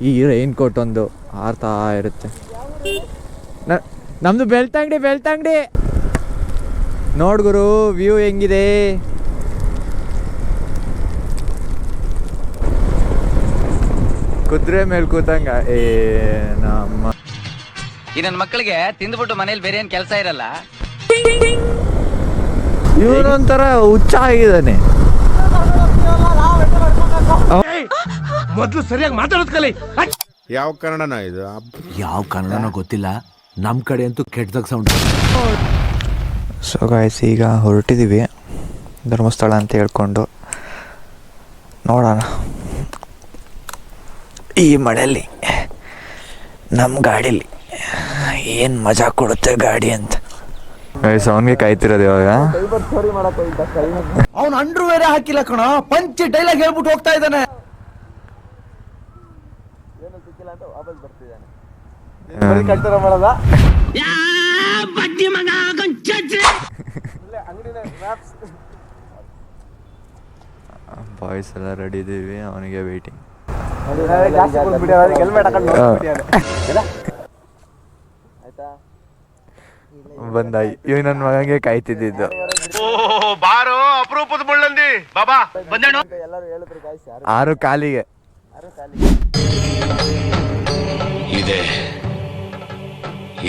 ಈ rain coat ಒಂದು ಆರ್ತಾ ಇರುತ್ತೆ. ನಮ್ದು ಬೆಳ್ತಂಗಡಿ ನೋಡ್ಗುರು ವ್ಯೂ ಹೆಂಗಿದೆ. ಕುದುರೆ ಮೇಲೆ ಕೂತಂಗ ನಮ್ಮ ಈ ನನ್ನ ಮಕ್ಕಳಿಗೆ ತಿಂದ್ಬಿಟ್ಟು ಮನೇಲಿ ಬೇರೆ ಏನ್ ಕೆಲಸ ಇರಲ್ಲ. ಇವನೊಂಥರ ಹುಚ್ಚ ಆಗಿದ್ದಾನೆ. ಮೊದ್ಲು ಸರಿಯಾಗಿ ಮಾತಾಡೋದ್ ಕಲಿ. ಯಾವ ಕನ್ನಡನ ಇದು? ಯಾವ ಕನ್ನಡನೋ ಗೊತ್ತಿಲ್ಲ, ನಮ್ಮ ಕಡೆ ಅಂತೂ ಕೆಟ್ಟದಾಗ ಸೌಂಡ್. ಸೊ ಗಾಯ್ಸ್, ಈಗ ಹೊರಟಿದ್ದೀವಿ ಧರ್ಮಸ್ಥಳ ಅಂತ ಹೇಳ್ಕೊಂಡು. ನೋಡೋಣ ಈ ಮಳೆಯಲ್ಲಿ ನಮ್ಮ ಗಾಡೀಲಿ ಏನು ಮಜಾ ಕೊಡುತ್ತೆ ಗಾಡಿ ಅಂತ. ಗಾಯ್ಸ್, ಅವನಿಗೆ ಕಾಯ್ತಿರೋದು ಇವಾಗ. ಅವ್ನು ಅಂಡ್ರು ಬೇರೆ ಹಾಕಿಲ್ಲ ಕಣ, ಪಂಚ್ ಡೈಲಾಗ್ ಹೇಳ್ಬಿಟ್ಟು ಹೋಗ್ತಾ ಇದ್ದಾನೆ. ಬಾಯ್ಸ್ ಎಲ್ಲ ರೆಡಿ ಇದ್ದೀವಿ, ಅವನಿಗೆ ವೇಟಿಂಗ್. ಬಂದ ಇವ್ ನನ್ನ ಮಗನಿಗೆ ಕಾಯ್ತಿದ್ದು. ಬಾರೋ ಅಪರೂಪದ ಮುಳ್ಳಂದಿ ಬಾಬಾ ಬಂದೇನು. 6 ಕಾಲಿಗೆ ಇದೆ.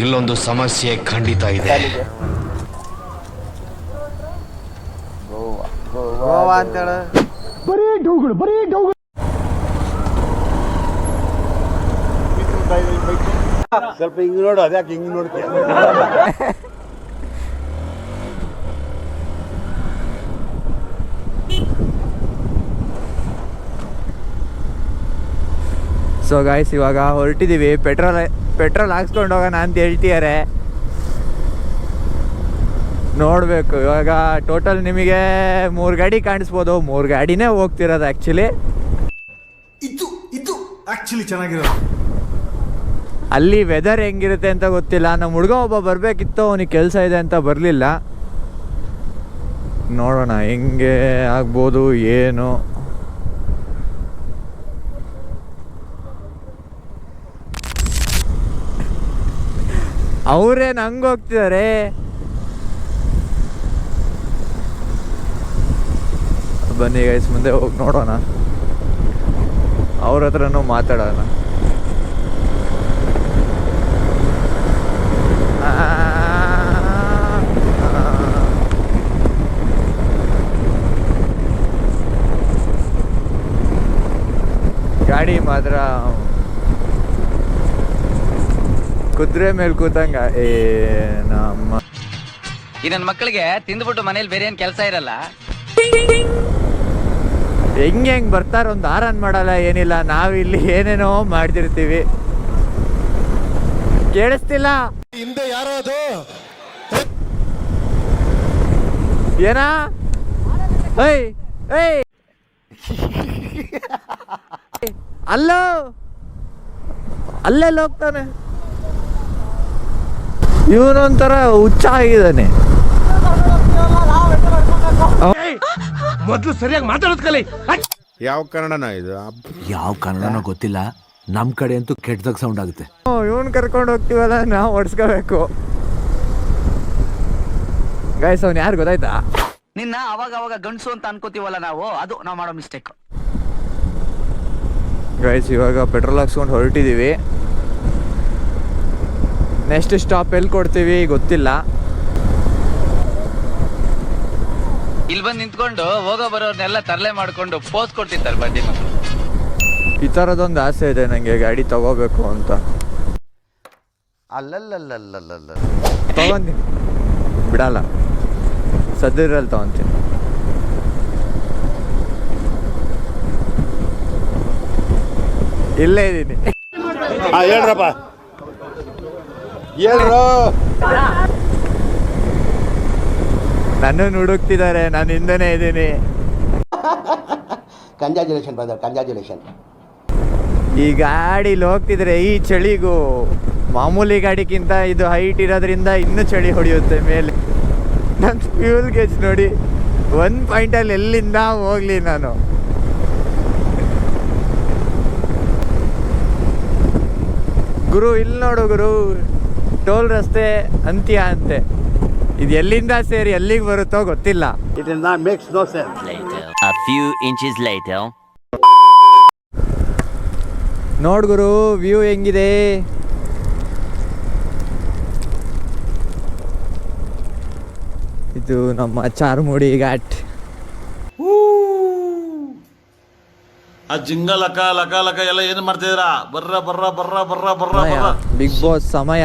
ಇಲ್ಲೊಂದು ಸಮಸ್ಯೆ ಖಂಡಿತ ಇದೆ. ಸ್ವಲ್ಪ ಹಿಂಗ್ ನೋಡು, ಅದ್ಯಾಕೆ ಹಿಂಗ್ ನೋಡ್ತೀಯ? ಸೊ ಗಾಯ್ಸ್, ಇವಾಗ ಹೊರಟಿದ್ದೀವಿ. ಪೆಟ್ರೋಲ್ ಹಾಕ್ಸ್ಕೊಂಡು ಹೋಗೋಣ ಅಂತ ಹೇಳ್ತಿದ್ದಾರೆ. ನೋಡಬೇಕು ಇವಾಗ. ಟೋಟಲ್ ನಿಮಗೆ 3 ಗಾಡಿ ಕಾಣಿಸ್ಬೋದು. 3 ಗಾಡಿನೇ ಹೋಗ್ತಿರೋದು ಆ್ಯಕ್ಚುಲಿ. ಇದು ಆಕ್ಚುಲಿ ಚೆನ್ನಾಗಿರೋದು. ಅಲ್ಲಿ ವೆದರ್ ಹೆಂಗಿರುತ್ತೆ ಅಂತ ಗೊತ್ತಿಲ್ಲ. ನಮ್ಮ ಹುಡುಗ ಒಬ್ಬ ಬರಬೇಕಿತ್ತು, ಅವನಿಗೆ ಕೆಲಸ ಇದೆ ಅಂತ ಬರಲಿಲ್ಲ. ನೋಡೋಣ ಹೆಂಗೆ ಆಗ್ಬೋದು ಏನು. ಅವ್ರೇನು ಹಂಗೆ ಹೋಗ್ತಿದ್ದಾರೆ. ಬನ್ನಿ ಗೈಸ್, ಮುಂದೆ ಹೋಗಿ ನೋಡೋಣ. ಅವ್ರ ಹತ್ರನೂ ಮಾತಾಡೋಣ. ಗಾಡಿ ಮಾತ್ರ ಕುದುರೆ ಮೇಲೆ ಕೂತಂಗ ನಮ್ಮ. ಈ ನನ್ನ ಮಕ್ಕಳಿಗೆ ತಿಂದ್ಬಿಟ್ಟು ಮನೇಲಿ ಬೇರೆ ಏನ್ ಕೆಲಸ ಇರಲ್ಲ. ಹೆಂಗೆ ಬರ್ತಾರ, ಒಂದು ಆರನ್ ಮಾಡಲ್ಲ ಏನಿಲ್ಲ. ನಾವಿಲ್ಲಿ ಏನೇನೋ ಮಾಡ್ತಿರ್ತೀವಿ. ಕೇಳಿಸ್ತಿಲ್ಲ ಹಿಂದೆ ಯಾರೋ ಅದು ಏನ? ಅಲ್ಲೋ ಅಲ್ಲೆಲ್ಲ ಹೋಗ್ತಾನೆ. ಇವನೊಂಥರ ಹುಚ್ಚ ಆಗಿದ್ದಾನೆ. ಮೊದ್ಲು ಸರಿಯಾಗಿ ಮಾತಾಡೋದ್ ಕಲಿ. ಯಾವ ಕನ್ನಡನ ಇದು? ಯಾವ ಕನ್ನಡನೋ ಗೊತ್ತಿಲ್ಲ, ನಮ್ಮ ಕಡೆ ಅಂತೂ ಕೆಟ್ಟದಾಗ ಸೌಂಡ್ ಆಗುತ್ತೆ. ಇವನ್ ಕರ್ಕೊಂಡು ಹೋಗ್ತೀವಲ್ಲ, ನಾವು ಓಡಿಸ್ಕೋಬೇಕು. ಗೈಸ್, ಅವ್ನು ಯಾರು ಗೊತ್ತಾಯ್ತಾ? ನಿನ್ನ ಅವಾಗ ಗಂಡಸು ಅಂತ ಅನ್ಕೋತೀವಲ್ಲ ನಾವು, ಅದು ನಾವು ಮಾಡೋ ಮಿಸ್ಟೇಕ್. ಗೈಸ್, ಇವಾಗ ಪೆಟ್ರೋಲ್ ಹಾಕ್ಸ್ಕೊಂಡು ಹೊರಟಿದ್ದೀವಿ. ನೆಕ್ಸ್ಟ್ ಸ್ಟಾಪ್ ಎಲ್ಲಿ ಕೊಡ್ತೀವಿ ಗೊತ್ತಿಲ್ಲ. ಇಲ್ಲಿ ಬಂದು ನಿಂತ್ಕೊಂಡು ಹೋಗೋ ಬರೋರ್ನೆಲ್ಲ ತರಲೆ ಮಾಡ್ಕೊಂಡು ಪೋಸ್ ಕೊಡ್ತಿರ್ತಾರೆ ಬಡ್ಡಿ ಮಕ್ಕಳು. ಈ ಥರದೊಂದು ಆಸೆ ಇದೆ ನನಗೆ, ಗಾಡಿ ತಗೋಬೇಕು ಅಂತ. ಅಲ್ಲಲ್ಲಲ್ಲಲ್ಲಲ್ಲ ತಗೊಂತೀನಿ, ಬಿಡಲ್ಲ. ಸದ್ಯದಲ್ಲಿ ತಗೊಂತೀನಿ. ಇಲ್ಲೇ ಇದ್ದೀನಿ. ಹೇಳ್ರಪ್ಪ, ಹೇಳ್ರು. ನನ್ನನ್ನು ಹುಡುಕ್ತಿದ್ದಾರೆ, ನಾನು ಹಿಂದೆನೇ ಇದ್ದೀನಿ. Congratulation brother, congratulation. ಈ ಗಾಡಿಲಿ ಹೋಗ್ತಿದ್ರೆ ಈ ಚಳಿಗೂ ಮಾಮೂಲಿ ಗಾಡಿಗಿಂತ ಇದು ಹೈಟ್ ಇರೋದ್ರಿಂದ ಇನ್ನೂ ಚಳಿ ಹೊಡೆಯುತ್ತೆ ಮೇಲೆ. ನನ್ನ ಫ್ಯೂಲ್ ಗೇಜ್ ನೋಡಿ, 1 ಪಾಯಿಂಟಲ್ಲಿ ಎಲ್ಲಿಂದ ಹೋಗ್ಲಿ ನಾನು. ಗುರು ಇಲ್ಲಿ ನೋಡು ಗುರು, ಟೋಲ್ ರಸ್ತೆ ಅಂತ್ಯ ಅಂತೆ. ಇದು ಎಲ್ಲಿಂದ ಸೇರಿ ಎಲ್ಲಿಗೆ ಬರುತ್ತೋ ಗೊತ್ತಿಲ್ಲ. It is not makes no sense. A few inches later. ನೋಡ್ ಗುರು ವ್ಯೂ ಹೆಂಗಿದೆ. ಇದು ನಮ್ಮ ಚಾರ್ಮುಡಿ ಘಾಟ್. ಆ ಜಿಂಗ ಲಕ ಲಕ ಲಕ ಎಲ್ಲ ಏನು ಮಾಡ್ತಿದ್ದೀರಾ? ಬರ್ರ ಬರ್ರ ಬರ್ರ ಬರ್ರ ಬರ್ರ ಬರ್ರ. ಬಿಗ್ ಬಾಸ್ ಸಮಯ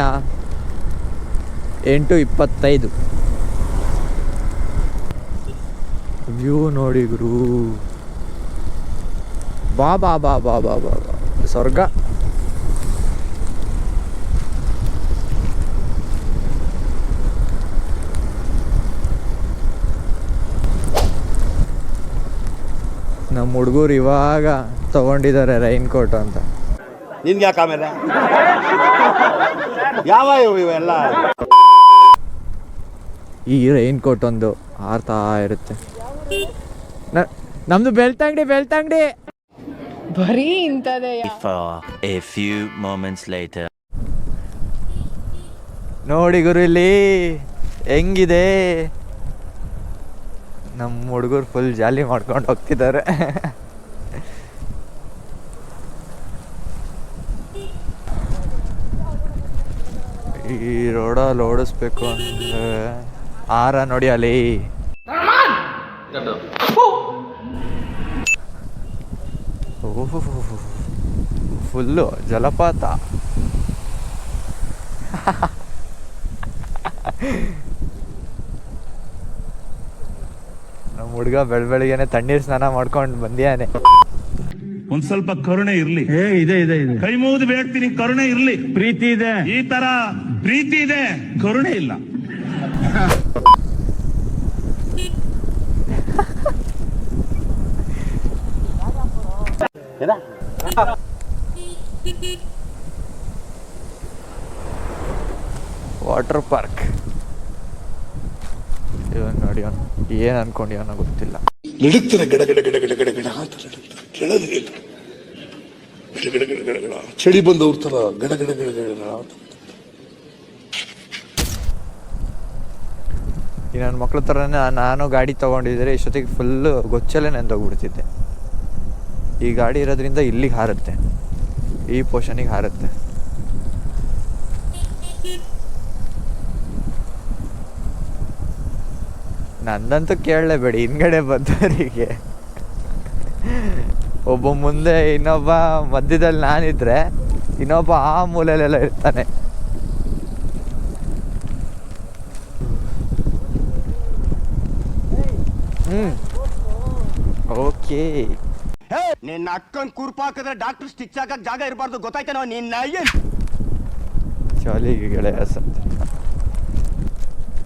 8:25. ವ್ಯೂ ನೋಡಿ ಗುರು, ಬಾ ಬಾ ಬಾ ಬಾ ಬಾ ಬಾ ಬಾ, ಸ್ವರ್ಗ. ನಮ್ಮ ಹುಡುಗರು ಇವಾಗ ತಗೊಂಡಿದ್ದಾರೆ ರೈನ್ ಕೋಟ್ ಅಂತ. ನಿನ್ಗೆ ಯಾಕೆ ಆಮೇಲೆ ಯಾವ ಇವೆಲ್ಲ? ಈ ರೈನ್ ಕೋಟ್ ಒಂದು ಆರ್ತಾ ಇರುತ್ತೆ. ನಮ್ದು ಬೆಳ್ತಂಗಡಿ ಬರೀ ಇಂಥದೇ. For a few moments later. ನೋಡಿ ಗುರು ಇಲ್ಲಿ ಹೆಂಗಿದೆ. ನಮ್ಮ ಹುಡುಗರು ಫುಲ್ ಜಾಲಿ ಮಾಡ್ಕೊಂಡು ಹೋಗ್ತಿದ್ದಾರೆ. ಈ ರೋಡಲ್ಲಿ ಓಡಿಸ್ಬೇಕು ಅಂದ್ರೆ ಆರ ನೋಡಿ ಅಲ್ಲಿ. ಫುಲ್ಲು ಜಲಪಾತ. ನಮ್ಮ ಹುಡುಗ ಬೆಳಬೆಳಿಗ್ಗೆನೆ ತಣ್ಣೀರ್ ಸ್ನಾನ ಮಾಡ್ಕೊಂಡು ಬಂದಿಯಾನೆ. ಒಂದ್ ಸ್ವಲ್ಪ ಕರುಣೆ ಇರ್ಲಿ. ಇದೆ ಕೈ ಮುಗಿದು ಬೇಡ್ತೀನಿ, ಕರುಣೆ ಇರ್ಲಿ. ಪ್ರೀತಿ ಇದೆ, ಈ ತರ ಪ್ರೀತಿ ಇದೆ, ಕರುಣೆ ಇಲ್ಲ. Water park. ಇವನ್ ನೋಡಿ, ಅವನು ಏನ್ ಅನ್ಕೊಂಡಿವನೋ ಗೊತ್ತಿಲ್ಲ. ನಡುತ್ತಾರೆ ಗಡ ಗಡ ಗಡ ಗಡ ಗಡ ಗಡ ಅಂತ ನಡುತ್ತಾರೆ. ಕೆಳದ್ರೆ ಗಡ ಗಡ ಗಡ ಗಡ ಗಡ ಚಳಿ ಬಂದವ್ರ ತರ ಗಡ ಗಡ ಗಡ ಗಡ ಗಡ ಅಂತ. ಈ ನನ್ನ ಮಕ್ಳ ಥರನೇ ನಾನು ಗಾಡಿ ತೊಗೊಂಡಿದ್ರೆ ಇಷ್ಟೊತ್ತಿಗೆ ಫುಲ್ಲು ಗೊಚ್ಚಲ್ಲೇ ನೆಂದೋಗ್ಬಿಡ್ತಿದ್ದೆ. ಈ ಗಾಡಿ ಇರೋದ್ರಿಂದ ಇಲ್ಲಿಗೆ ಹಾರುತ್ತೆ, ಈ ಪೋರ್ಷನಿಗೆ ಹಾರುತ್ತೆ. ನಂದಂತೂ ಕೇಳಲೇಬೇಡಿ, ಹಿಂದ್ಗಡೆ ಬಂದವರಿಗೆ ಒಬ್ಬ ಮುಂದೆ ಇನ್ನೊಬ್ಬ ಮಧ್ಯದಲ್ಲಿ ನಾನಿದ್ರೆ ಇನ್ನೊಬ್ಬ ಆ ಮೂಲೆಯಲ್ಲೆಲ್ಲ ಇರ್ತಾನೆ. ಓಕೆ. ನಿನ್ನ ಅಕ್ಕನ್ ಕೂರ್ಪಾಕಿದ್ರೆ ಡಾಕ್ಟರ್ ಸ್ಟಿಚ್ ಹಾಕಕ್ ಜಾಗ ಇರಬಾರ್ದು, ಗೊತ್ತಾಯ್ತೇನೋ ನಿನ್ನ. ಜಾಲಿಗೆ ಗೆಳೆಯ ಸಂತೆ.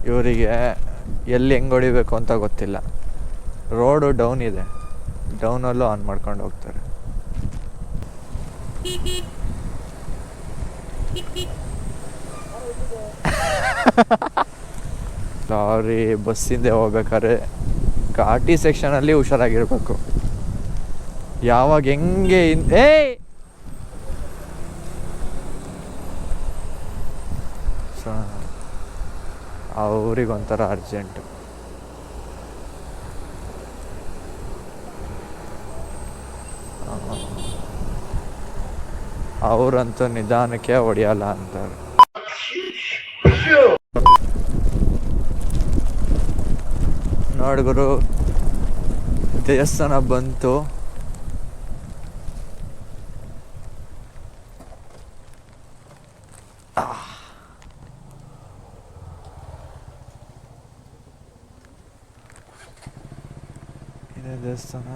ಇವರಿಗೆ ಎಲ್ಲಿ ಹೆಂಗೆ ಹೊಡಿಬೇಕು ಅಂತ ಗೊತ್ತಿಲ್ಲ. ರೋಡು ಡೌನ್ ಇದೆ, ಡೌನಲ್ಲೂ ಆನ್ ಮಾಡ್ಕೊಂಡು ಹೋಗ್ತಾರೆ. ಲಾರಿ ಬಸ್ಸಿಂದ ಹೋಗ್ಬೇಕಾದ್ರೆ ಘಾಟಿ ಸೆಕ್ಷನಲ್ಲಿ ಹುಷಾರಾಗಿರ್ಬೇಕು. ಯಾವಾಗ ಹೆಂಗೆ ಅವ್ರಿಗೊಂಥರ ಅರ್ಜೆಂಟು. ಅವರಂತೂ ನಿಧಾನಕ್ಕೆ ಹೊಡೆಯಲ್ಲ ಅಂತಾರೆ. ನೋಡ್ಗುರು, ದೇವಸ್ಥಾನ ಬಂತು. ಇದೆ ದೇವಸ್ಥಾನ.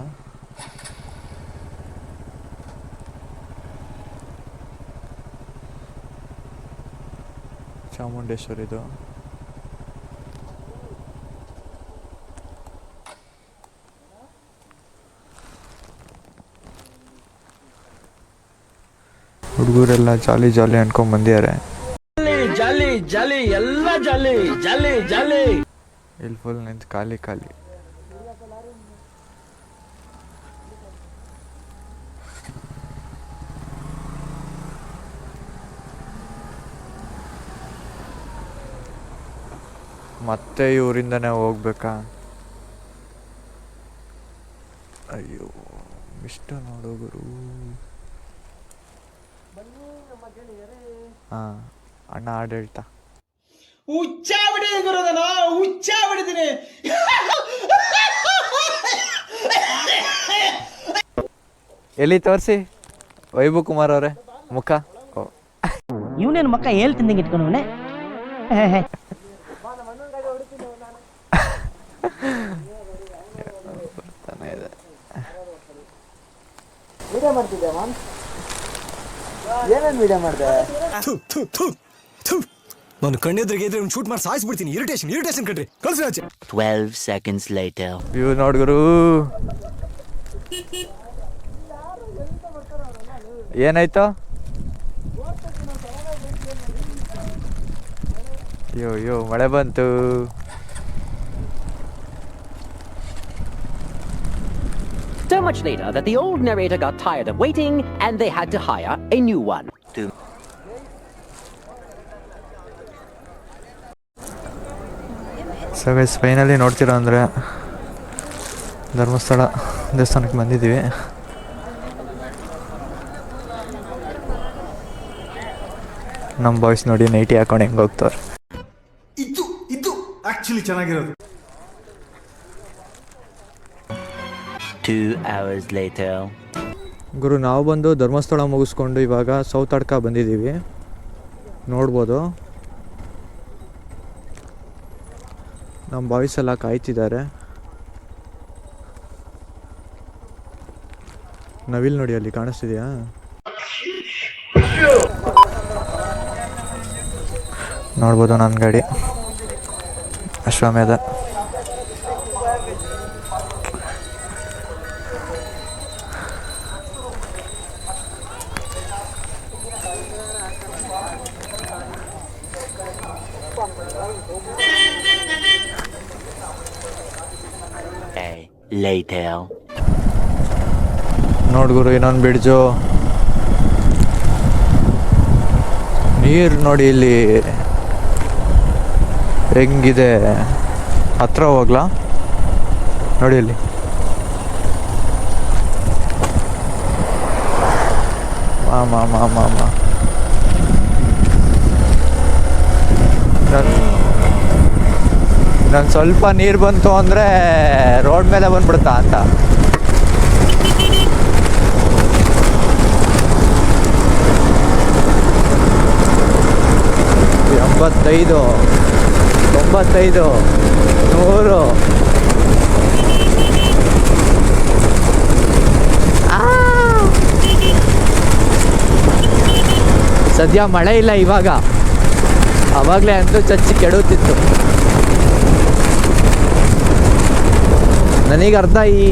ಚಾಮುಂಡೇಶ್ವರಿದು. ಹುಡುಗರೆಲ್ಲ ಜಾಲಿ ಜಾಲಿ ಅನ್ಕೊಂಡ್ ಬಂದಿದ್ದಾರೆ. ಜಾಲಿ ಜಾಲಿ ಎಲ್ಲ ಜಾಲಿ ಜಾಲಿ ಜಾಲಿ. ಇಲ್ಲಿ ಫುಲ್ ನಿಂತು ಖಾಲಿ ಖಾಲಿ. ಮತ್ತೆ ಇವರಿಂದನೇ ಹೋಗ್ಬೇಕಾ? ಅಯ್ಯೋ ಇಷ್ಟ ನೋಡು ಗುರು. ಹಾಂ ಅಣ್ಣ ಹಾಡು ಹೇಳ್ತಾ ಎಲ್ಲಿ ತೋರಿಸಿ ವೈಭವ್ ಕುಮಾರ್ ಅವರೇ ಮುಖ. ಇವನೇನು ಮಕ್ಕ ಹೇಳ್ತೀನಿ ಇಟ್ಕೊಂಡವನೇ. ವಿಡಿಯೋ ಮಾಡ್ತಿದ್ದೆ ಮಾಮ್, ಏನೇನು ವಿಡಿಯೋ ಮಾಡಿದೆ? ನಾನು ಕಣ್ಣೆದ್ರಿಗೆ ಇದ್ರೆ ಶೂಟ್ ಮಾಡಿ ಸಾಯಿಸ್ಬಿಡ್ತೀನಿ. ಇರಿಟೇಷನ್ ಕಣ್ರಿ, ಕಳ್ಸಿ ಆಚೆ. 12 seconds later. ಇವ್ ನೋಡ್ಗುರು ಏನಾಯ್ತು? ಅಯ್ಯೋ ಮಳೆ ಬಂತು. So much later that the old narrator got tired of waiting and they had to hire a new one. So guys finally ನೋಡ್ತೀರಾ ಅಂದರೆ ಧರ್ಮಸ್ಥಳ ದೇವಸ್ಥಾನಕ್ಕೆ ಬಂದಿದ್ದೀವಿ. ನಮ್ಮ ಬಾಯ್ಸ್ ನೋಡಿ ನೈಟಿ ಹಾಕೊಂಡು ಹೆಂಗೆ ಹೋಗ್ತಾರೆ. ಇದು ಆಕ್ಚುಲಿ ಚೆನ್ನಾಗಿರೋದು. 2 hours later. ಗುರು ನಾವು ಬಂದು ಧರ್ಮಸ್ಥಳ ಮುಗಿಸ್ಕೊಂಡು ಇವಾಗ ಸೌತಡ್ಕ ಬಂದಿದ್ದೀವಿ. ನೋಡ್ಬೋದು ನಮ್ಮ ಬಾಯ್ಸ್ ಎಲ್ಲ ಕಾಯ್ತಿದ್ದಾರೆ. ನವಿಲ್ ನೋಡಿ ಅಲ್ಲಿ ಕಾಣಿಸ್ತಿದ್ಯಾ? ನೋಡ್ಬೋದು ನನ್ನ ಗಾಡಿ ಅಶ್ವಮೇಧ. Later. ನೋಡ್ಗುರು ಇನ್ನೊಂದು ಬ್ರಿಡ್ಜು. ನೀರು ನೋಡಿ ಇಲ್ಲಿ ಹೆಂಗಿದೆ. ಹತ್ರ ಹೋಗ್ಲಾ? ನೋಡಿ ಅಲ್ಲಿ ಮಾಮ ನಾನು ಸ್ವಲ್ಪ ನೀರು ಬಂತು ಅಂದರೆ ರೋಡ್ ಮೇಲೆ ಬಂದ್ಬಿಡ್ತಾ ಅಂತ. ಎಂಬತ್ತೈದು 95 100. ಸದ್ಯ ಮಳೆ ಇಲ್ಲ ಇವಾಗ, ಆವಾಗಲೇ ಅಂತೂ ಚಚ್ಚಿ ಕೆಡುತ್ತಿತ್ತು. ನನಗೆ ಅರ್ಧ ಈ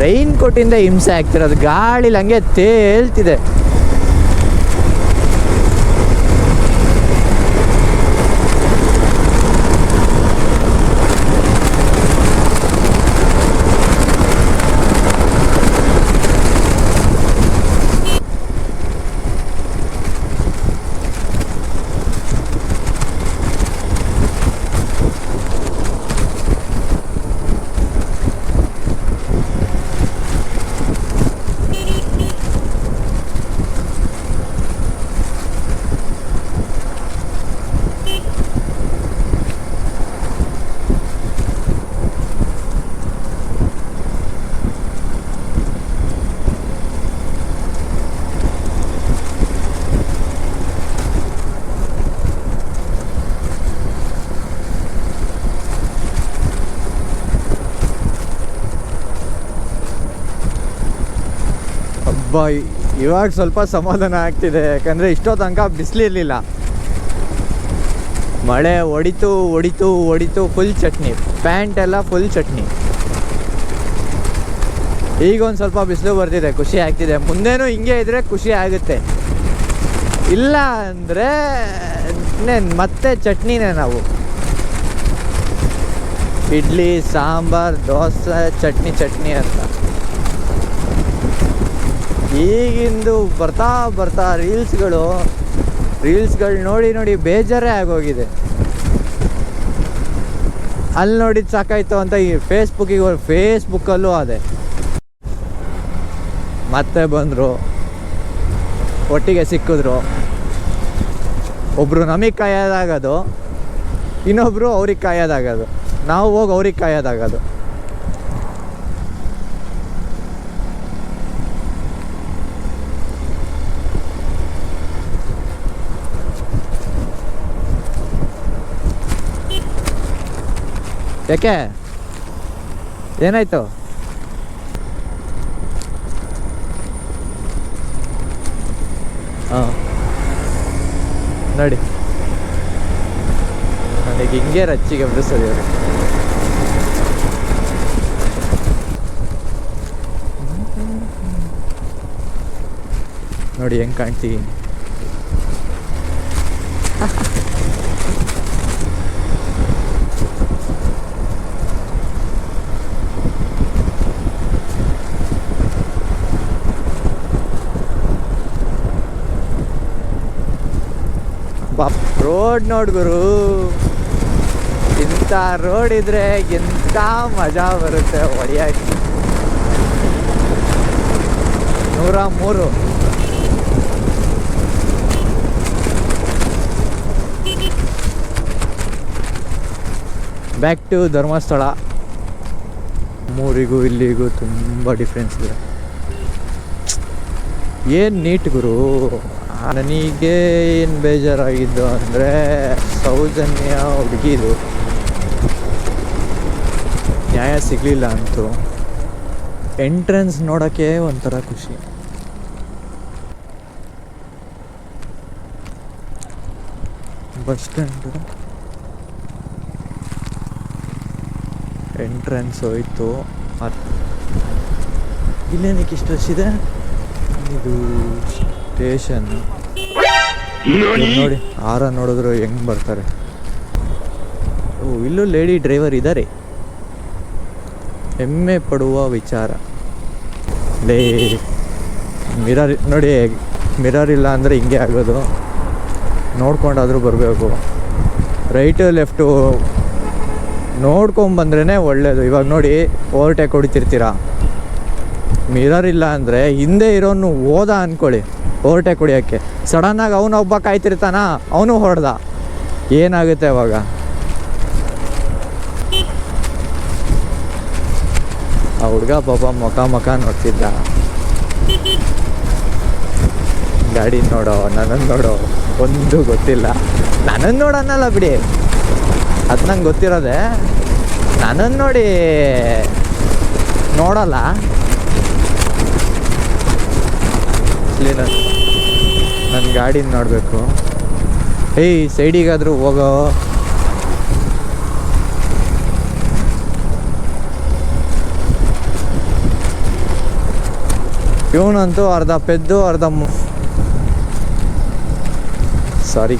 ರೈನ್ ಕೋಟಿಂದ ಹಿಂಸೆ ಆಗ್ತಿರೋದು. ಗಾಳಿಲಿ ಹಂಗೆ ತೇಲ್ತಿದೆ. ಇವಾಗ ಸ್ವಲ್ಪ ಸಮಾಧಾನ ಆಗ್ತಿದೆ, ಯಾಕಂದರೆ ಇಷ್ಟೋ ತನಕ ಬಿಸಿಲಿರಲಿಲ್ಲ. ಮಳೆ ಹೊಡಿತು ಫುಲ್ ಚಟ್ನಿ, ಪ್ಯಾಂಟ್ ಎಲ್ಲ ಫುಲ್ ಚಟ್ನಿ. ಈಗ ಒಂದು ಸ್ವಲ್ಪ ಬಿಸಿಲು ಬರ್ತಿದೆ, ಖುಷಿ ಆಗ್ತಿದೆ. ಮುಂದೇನೂ ಹಿಂಗೆ ಇದ್ದರೆ ಖುಷಿ ಆಗುತ್ತೆ, ಇಲ್ಲ ಅಂದರೆ ಮತ್ತೆ ಚಟ್ನಿನೇ. ನಾವು ಇಡ್ಲಿ ಸಾಂಬಾರ್ ದೋಸೆ ಚಟ್ನಿ ಅಂತ. ಈಗಿಂದು ಬರ್ತಾ ರೀಲ್ಸ್ಗಳು ನೋಡಿ ಬೇಜಾರೇ ಆಗೋಗಿದೆ. ಅಲ್ಲಿ ನೋಡಿದ್ದು ಸಾಕಾಯ್ತು ಅಂತ ಈ ಫೇಸ್ಬುಕ್ಕಲ್ಲೂ ಅದೇ. ಮತ್ತೆ ಬಂದರು, ಒಟ್ಟಿಗೆ ಸಿಕ್ಕಿದ್ರು. ಒಬ್ಬರು ನಮಗೆ ಕಾಯೋದಾಗೋದು, ಇನ್ನೊಬ್ಬರು ಅವ್ರಿಗೆ ಕಾಯೋದಾಗೋದು, ನಾವು ಹೋಗಿ ಅವ್ರಿಗೆ ಕಾಯೋದಾಗೋದು. ಯಾಕೆ ಏನಾಯ್ತು? ಹಾಂ ನೋಡಿ, ನನಗೆ ಹಿಂಗೆ ರಚ್ಚಿಗೆ ಬಿಡಿಸೋದು ಇವರು. ನೋಡಿ ಹೆಂಗೆ ಕಾಣ್ತೀವಿ. ರೋಡ್ ನೋಡ್ ಗುರು, ಇಂಥ ರೋಡ್ ಇದ್ರೆ ಎಂಥ ಮಜಾ ಬರುತ್ತೆ ಹೊಡಿಯಾಗಿ. 103 ಬ್ಯಾಕ್ ಟು ಧರ್ಮಸ್ಥಳ. ಮೂರಿಗೂ ಇಲ್ಲಿಗೂ ತುಂಬ ಡಿಫ್ರೆನ್ಸ್ ಇದೆ. ಏನು ನೀಟ್ ಗುರು. ನನಗೆ ಏನು ಬೇಜಾರಾಗಿದ್ದು ಅಂದರೆ ಸೌಜನ್ಯ ಹುಡುಗಿದು ನ್ಯಾಯ ಸಿಗಲಿಲ್ಲ ಅಂತು. ಎಂಟ್ರೆನ್ಸ್ ನೋಡೋಕ್ಕೆ ಒಂಥರ ಖುಷಿ. ಬಸ್ ಸ್ಟ್ಯಾಂಡ್ ಎಂಟ್ರೆನ್ಸ್ ಹೋಯ್ತು. ಇಲ್ಲೇನಕ್ಕೆ ಇಷ್ಟು ರಶ್ ಇದೆ? ಇದು ಸ್ಟೇಷನ್ ನೋಡಿ. ಆರ ನೋಡಿದ್ರು ಹೆಂಗೆ ಬರ್ತಾರೆ. ಓ, ಇಲ್ಲೂ ಲೇಡಿ ಡ್ರೈವರ್ ಇದ್ದಾರೆ. ಹೆಮ್ಮೆ ಪಡುವ ವಿಚಾರ. ಮಿರರ್ ನೋಡಿ, ಮಿರರ್ ಇಲ್ಲ ಅಂದರೆ ಹಿಂಗೆ ಆಗೋದು. ನೋಡ್ಕೊಂಡಾದರೂ ಬರಬೇಕು. ರೈಟು ಲೆಫ್ಟು ನೋಡ್ಕೊಂಬಂದ್ರೇ ಒಳ್ಳೆಯದು. ಇವಾಗ ನೋಡಿ, ಓವರ್ಟೇಕ್ ಹೊಡಿತಿರ್ತೀರ, ಮಿರರ್ ಇಲ್ಲ ಅಂದರೆ ಹಿಂದೆ ಇರೋನು ಹೋದ ಅಂದ್ಕೊಳ್ಳಿ ಓವರ್ಟೇಕ್ ಹೊಡಿಯೋಕ್ಕೆ, ಸಡನ್ನಾಗಿ ಅವನೊಬ್ಬ ಕಾಯ್ತಿರ್ತಾನ, ಅವನು ಹೊಡೆದ, ಏನಾಗುತ್ತೆ ಅವಾಗ? ಆ ಹುಡುಗ ಪಾಪ ಮುಖ ನೋಡ್ತಿದ್ದ. ಗಾಡಿ ನೋಡೋ, ನನ್ನನ್ನು ನೋಡೋ, ಒಂದು ಗೊತ್ತಿಲ್ಲ. ನನ್ನನ್ನು ನೋಡೋಣಲ್ಲ ಬಿಡಿ, ಅದು ನಂಗೆ ಗೊತ್ತಿರೋದೆ. ನನ್ನನ್ನು ನೋಡಿ ನೋಡಲ್ಲ. ನನ್ನ ಗಾಡಿನ ನೋಡಬೇಕು. ಏಯ್, ಸೈಡಿಗಾದರೂ ಹೋಗೋ. ಇವನಂತೂ ಅರ್ಧ ಪೆದ್ದು ಅರ್ಧ ಸಾರಿ.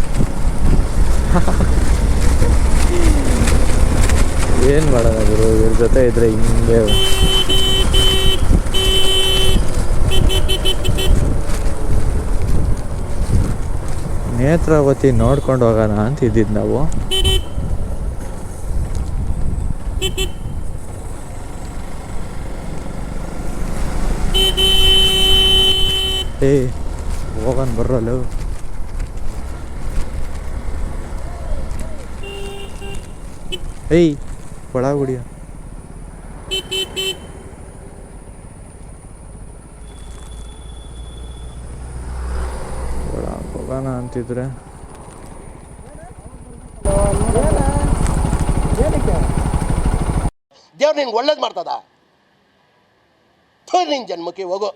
ಏನು ಮಾಡೋಣ ಗುರು, ಇವ್ರ ಜೊತೆ ಇದ್ರೆ ಹಿಂಗೆ. ನೇತ್ರಾವತಿ ನೋಡ್ಕೊಂಡು ಹೋಗೋಣ ಅಂತಿದ್ದಿದ್ದು ನಾವು. ಏಯ್, ಹೋಗೋಣ ಬರೋಲ್ಲ. ಏಯ್, ಒಳಗೆ ಹೊಡಿಯ. ಒಳಗೆ ಹೋಗೋಣ ಅಂತಿದ್ರೆ ದೇವ್ರು ನಿನ್ಗೆ ಒಳ್ಳೇದು ಮಾಡ್ತದ. ನಿನ್ ಜನ್ಮಕ್ಕೆ ಹೋಗೋ.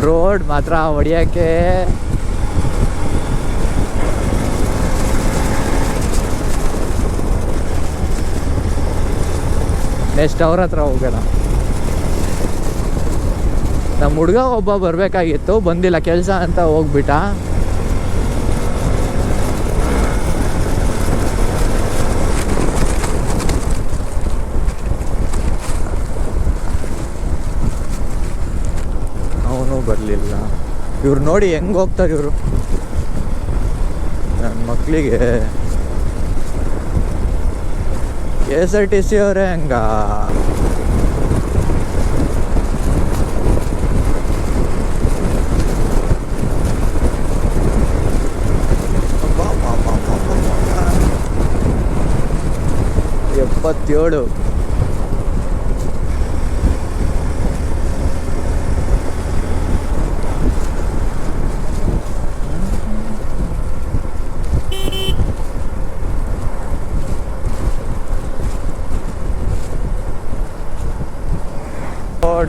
ರೋಡ್ ಮಾತ್ರ ಹೊಡಿಯೋಕ್ಕೆ ನೆಕ್ಸ್ಟ್ ಅವ್ರ ಹತ್ರ ಹೋಗೋಣ. ನಮ್ಮ ಹುಡುಗ ಒಬ್ಬ ಬರಬೇಕಾಗಿತ್ತು, ಬಂದಿಲ್ಲ, ಕೆಲಸ ಅಂತ ಹೋಗ್ಬಿಟ್ಟ. ಅವನು ಬರಲಿಲ್ಲ. ಇವ್ರು ನೋಡಿ ಹೆಂಗೆ ಹೋಗ್ತಾರೆ ಇವರು. ನನ್ನ ಮಕ್ಕಳಿಗೆ KSRTC ಅವರೇ ಹಂಗ. ಎಪ್ಪತ್ತೇಳು.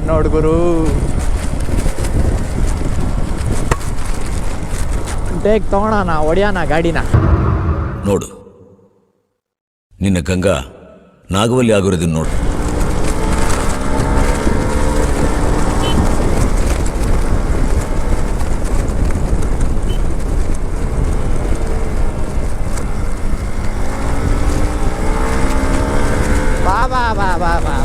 ನೋಡ್ ಗುರು, ಬೇಗ ತಗೋಣ, ಹೊಡಿಯೋಣ ಗಾಡಿನ. ನೋಡು, ನಿನ್ನ ಗಂಗಾ ನಾಗವಲ್ಲಿ ಆಗಿರೋದನ್ನ ನೋಡು. ಬಾ ಬಾ ಬಾ ಬಾ ಬಾ.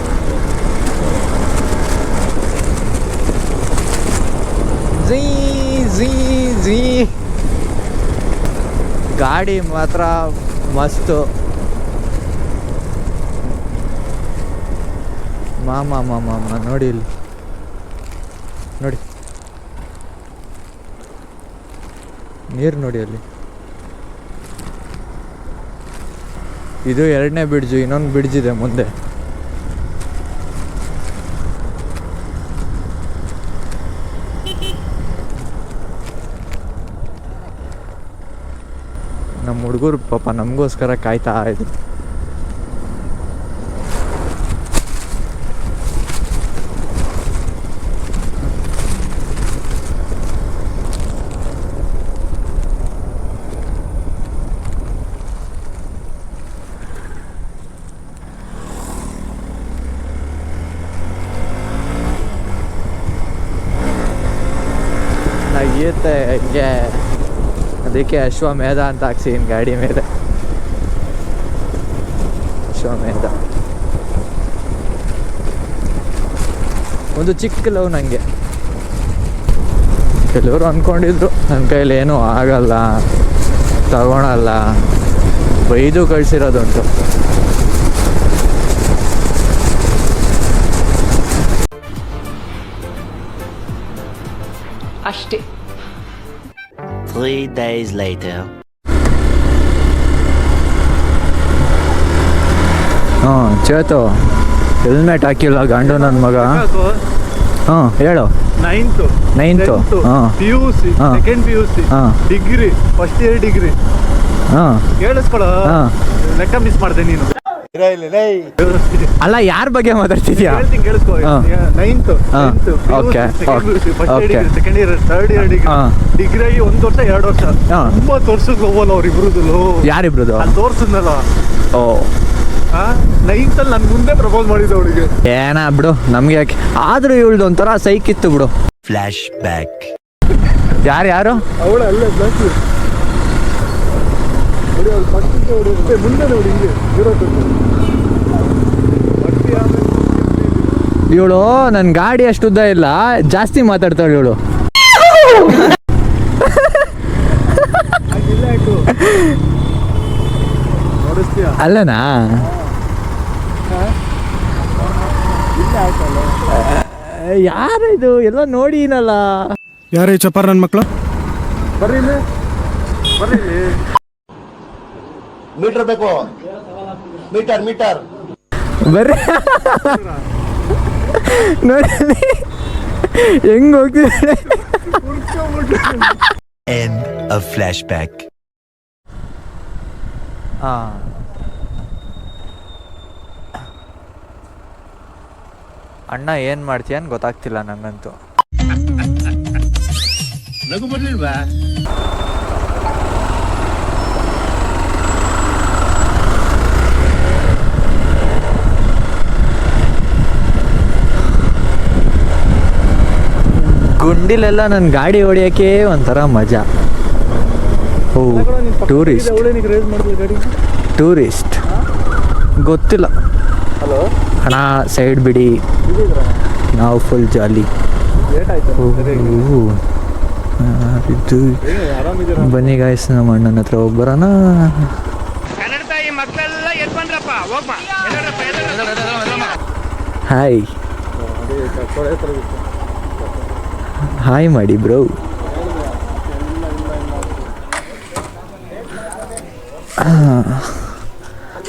Zee Zee Zee. ಗಾಡಿ ಮಾತ್ರ ಮಸ್ತು. ಮಾಮ ನೋಡಿ ಇಲ್ಲಿ ನೋಡಿ, ನೀರು ನೋಡಿ ಅಲ್ಲಿ. ಇದು 2ನೇ ಬ್ರಿಡ್ಜು, ಇನ್ನೊಂದು ಬ್ರಿಡ್ಜ್ ಇದೆ ಮುಂದೆ. ನಮ್ಮ ಹುಡುಗರು ಪಾಪ ನಮಗೋಸ್ಕರ ಕಾಯ್ತಾ ಇದ್ರು. ನಗಿಯುತ್ತೆ ಹಂಗೆ, ಅದಕ್ಕೆ ಅಶ್ವಮೇಧ ಅಂತ ಹಾಕ್ಸಿದ್ದೀನಿ ಗಾಡಿ ಮೇಲೆ. ಅಶ್ವಮೇಧ ಒಂದು ಚಿಕ್ಕ ಲವ್ ನನಗೆ. ಕೆಲವರು ಅಂದ್ಕೊಂಡಿದ್ರು ನನ್ನ ಕೈಲಿ ಏನೂ ಆಗಲ್ಲ, ತಗೊಳಲ್ಲ, ಬೈದು ಕಳಿಸಿರೋದುಂಟು. ಅಷ್ಟೇ. 3 days later. ಚೇತು ಹೆಲ್ಮೆಟ್ ಹಾಕಿಲ್ಲ ಗಂಡು ನನ್ನ ಮಗ. ಹೇಳು. 9th PUC, second PUC, degree, first year degree. ಕೇಳಿಸ್ಕೊಳ್ಳೋ, ಲೆಕ್ಕ ಮಿಸ್ ಮಾಡಿದೆ ನೀನು. ಅಲ್ಲ, ಯಾರ ಬಗ್ಗೆ ಮಾತಾಡ್ತಿದ್ಯಾ? ಹೇಳ್ತೀನಿ ಕೇಳಿಸ್ಕೊ. 9th okay, second year, third year degree. Degree ಆಗಿ 1 ವರ್ಷ 2 ವರ್ಷ 9 ವರ್ಷಕ್ಕೆ ಹೋಗಲ್ಲ ಅವ್ರಿಬ್ರುದು. ಯಾರಿಬ್ರದು? ಅಲ್ಲಿ ತೋರ್ಸಿದ್ನಲ್ಲ. ಓ, 9th ಅಲ್ಲಿ ನನ್ ಮುಂದೆ ಪ್ರಪೋಸ್ ಮಾಡಿದ್ದೆ ಅವಳಿಗೆ. ಏನ ಬಿಡು, ನಮ್ಗೆ ಯಾಕೆ. ಆದ್ರೂ ಇವಳ್ದು ಒಂಥರ ಸೈಕಿತ್ತು ಬಿಡು. Flash back. ಯಾರು? ಅವಳ ಅಲ್ಲ ಬ್ಲಾಕ್. ಮುಂದೆ ನೋಡಿ, ಹಿಂಗೆ ಇವಳು ನನ್ನ ಗಾಡಿ ಅಷ್ಟು ಉದ್ದ ಇಲ್ಲ, ಜಾಸ್ತಿ ಮಾತಾಡ್ತಾಳೆ ಇವಳು. ಅಲ್ಲನಾ? ಯಾರಿದು? ಎಲ್ಲ ನೋಡಿನಲ್ಲ. ಯಾರೇ ಚಪಾರ್ ನನ್ನ ಮಕ್ಕಳು? ಬರ್ರಿ ಮೀಟರ್ ಬೇಕು, ಮೀಟರ್ ಬರ್ರಿ. ನೋಡಿ ಹೆಂಗ್ ಹೋಗ್ತಿದ್ದಾರೆ. End of flashback. ಅಣ್ಣ ಏನು ಮಾಡ್ತೀಯ ಅಂತ ಗೊತ್ತಾಗ್ತಿಲ್ಲ ನಂಗಂತೂ. ನಗು ಬರ್ಲಿಲ್ವಾ? ಗುಂಡಿಲೆಲ್ಲ ನನ್ನ ಗಾಡಿ ಹೊಡಿಯೋಕ್ಕೆ ಒಂಥರ ಮಜಾ. ಓ, ಟೂರಿಸ್ಟ್ ಗೊತ್ತಿಲ್ಲ. ಹಣ ಸೈಡ್ ಬಿಡಿ, ನಾವು ಫುಲ್ ಜಾಲಿ. ಬನ್ನಿ ಗಾಯ್ಸ್, ನಮ್ಮ ಅಣ್ಣನ ಹತ್ರ ಹೋಗಿ ಬರೋಣ. ಕನ್ನಡ ತಾಯಿ ಮಕ್ಕಳೆಲ್ಲ ಎದ್ ಬಂದ್ರಪ್ಪ. ಹಾಯ್ ಹಾಯ್ ಮಾಡಿ ಬ್ರೋ.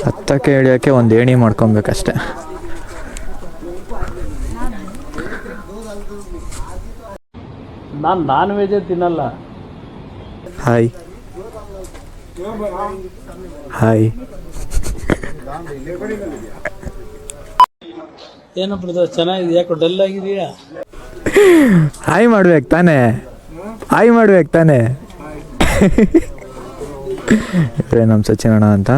ಹತ್ತಕ್ಕೆ ಇಳಿಯೋಕ್ಕೆ ಒಂದು ಏಣಿ ಮಾಡ್ಕೊಬೇಕಷ್ಟೆ. ನಾನು ನಾನ್ ವೆಜ್ ತಿನ್ನಲ್ಲ. Hi hi. ಏನೋ ಬ್ರದರ್ ಚೆನ್ನಾಗಿದೆ, ಯಾಕೋ ಡಲ್ ಆಗಿದೆಯಾ? ಹಾಯ್ ಮಾಡ್ಬೇಕು ತಾನೇ, ಹಾಯ್ ಮಾಡ್ಬೇಕು ತಾನೇ. ನಮ್ಮ ಸಚಿನ್ ಅಣ್ಣ ಅಂತ.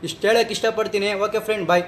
ಇಷ್ಟು ಹೇಳಕ್ಕೆ ಇಷ್ಟಪಡ್ತೀನಿ. ಓಕೆ ಫ್ರೆಂಡ್, ಬಾಯ್.